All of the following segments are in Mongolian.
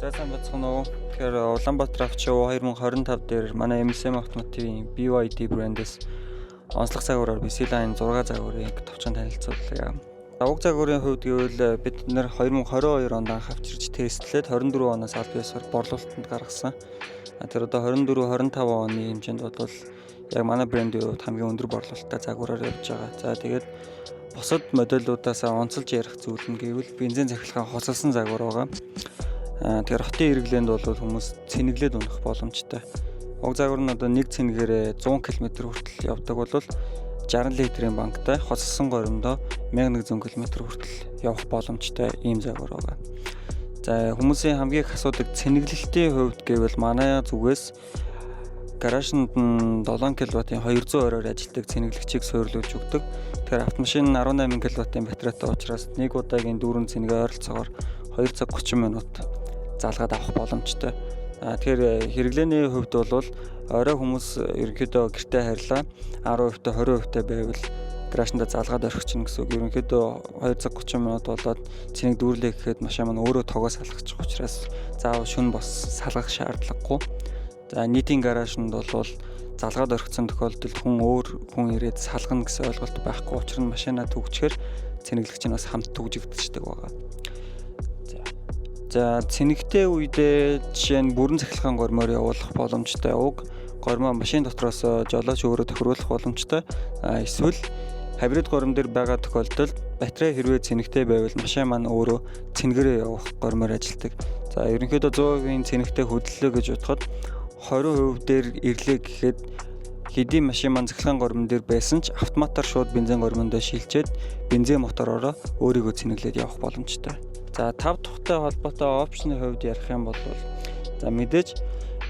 Сайн бацхан уу. Тэгэхээр Улаанбаатар авч 2025 дээр манай MSM Automotive-ийн BYD брэндээс онцлог загвараар Bicline 6 загварыг товчхон танилцууллаа. Уг загварын хувьд гэвэл бид нэр 2022 онд анх авчирч тестлээд 24 оноос аль биесээр борлуулалтанд гаргасан. Тэр одоо 24-25 оны хэмжээнд бол яг манай брендийн хувьд хамгийн өндөр борлуулалттай загвараар явж байгаа. За тэгээд бусад модельудаас онцолж ярих зүйл нь гэвэл бензин цахилгаан хоцолсон загвар байгаа. Тэгэхээр хотын хэрэглээнд бол хүмүүс цэнэглээд унах боломжтой. Уг загвар нь одоо нэг цэнэгээрээ 100 км хүртэл явдаг бол 60 литрийн банктай хоцолсон горимдоо 1100 км хүртэл явах боломжтой ийм загвар байгаа. За хүмүүсийн хамгийн их асуудаг цэнэглэлтийн хувьд гэвэл манай зүгээс гаражинд нь 7 кW-ийн 200 ороор ажилладаг цэнэглэгчийг суйрлуулж өгдөг. Тэгэхээр автомашин 18 кW-ийн батарейтай учраас нэг удаагийн дүүрэн цэнэгээ ойролцоогоор 2 цаг 30 минут залгаад авах боломжтой. Тэгэхээр хэрэглээний хувьд бол орой хүмүүс ерөнхийдөө гэртээ харьлаа 10% та 20% байвал гаражинда залгаад орхичихно гэсэн үг. Ерөнхийдөө 2 цаг 30 минут болоод цэнийг дүүрлээ гэхэд машин маань өөрөө тогоо салгачих учраас заавал шөнө бос салгах шаардлагагүй. За нийтийн гаражинд бол залгаад орхисон тохиолдолд хүн ирээд салгана гэсэн ойлголт байхгүй. Учир нь машинаа түгчээр цэнэглэгч нь бас хамт түгжигдчихдэг байгаа. За цэнэгтэй үедээ жишээ нь бүрэн цахилгаан гормоор явуулах боломжтой. Уг гормоо машин дотроос жолооч өөрөө тохируулах боломжтой. Эсвэл хабрид горим дээр байгаа тохиолдолд батарей хэрвээ цэнэгтэй байвал машин маань өөрөө цэнэгээрээ явах гормоор ажилладаг. За ерөнхийдөө 100% цэнэгтэй хөдлөлөө гэж бодоход 20% дээр ирлээ гэхэд хэдийн машин маань цахилгаан гормон дээр байсан ч автоматар шууд бензин гормондоо шилжээд бензин мотороор өөрийгөө цэнэглээд явах боломжтой. За 5 тухтай холбоотой опшны хувьд ярих юм бол за мэдээж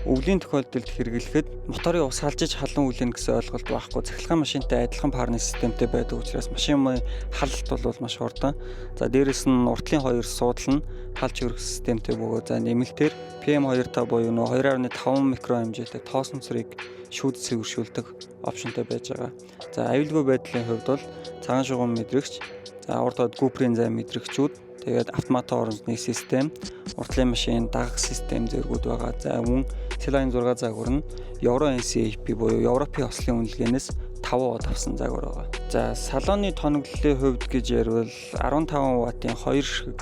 өвлийн тохиолдолд хэрэглэхэд моторын ус халжиж халан үлээн гэсэн ойлголт байхгүй. Цахилгаан машинтай адилхан парны системтэй байдаг учраас машины халалт бол маш хурдан. За дээрэс нь уртлын 2 суудлал нь халж хөрөх системтэй бөгөөд за нэмэлтээр PM2.5 буюу 2.5 микрон хэмжээтэй тоосон цэрэг шүүд цэвэршүүлдэг опшнтой байж байгаа. За аюулгүй байдлын хувьд бол цагаан шугам мэдрэгч, за урд хад гүприйн зай мэдрэгчүүд, тэгээд автомат оронцны систем, уртлын машин дагах систем зэргүүд байгаа. За мөн Bicline 6 загвар нь Euro NCAP буюу Европын ослын үнэлгээнээс 5 од авсан загвар байгаа. За салоны тоноглолын хувьд гэж ярил 15 ваттын 2 ширхэг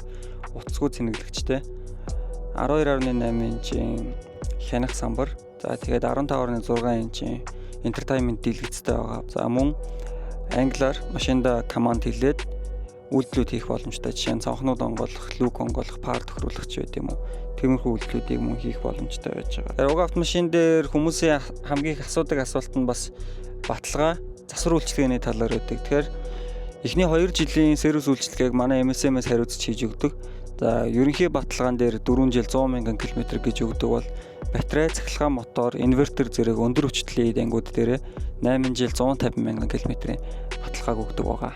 утасгүй цэнэглэгчтэй 12.8 инчийн хянах самбар, за тэгээд 15.6 инчийн entertainment дэлгэцтэй байгаа. За мөн англиар машинда команд хэлээд үйлдэлүүд хийх боломжтой. Жишээ нь цонхнууд онгойлгох, люк онгойлгох, пар тохируулагч байт юм уу. Тиймэрхүү үйлдэлүүдийг мөн хийх боломжтой байж байгаа. Уг автомашин дээр хүмүүсийн хамгийн их асуудаг асуулт нь бас баталгаа, засвар үйлчилгээний талаар байдаг. Тэгэхээр эхний 2 жилийн сервис үйлчилгээг манай MSM-ээс хариуцж хийж өгдөг. За ерөнхий баталгаан дээр 4 жил 100,000 км гэж өгдөг бол батарей, цахилгаан мотор, инвертер зэрэг өндөр хүчтэй ангууд дээр 8 жил 150,000 км-ийн баталгааг өгдөг байгаа.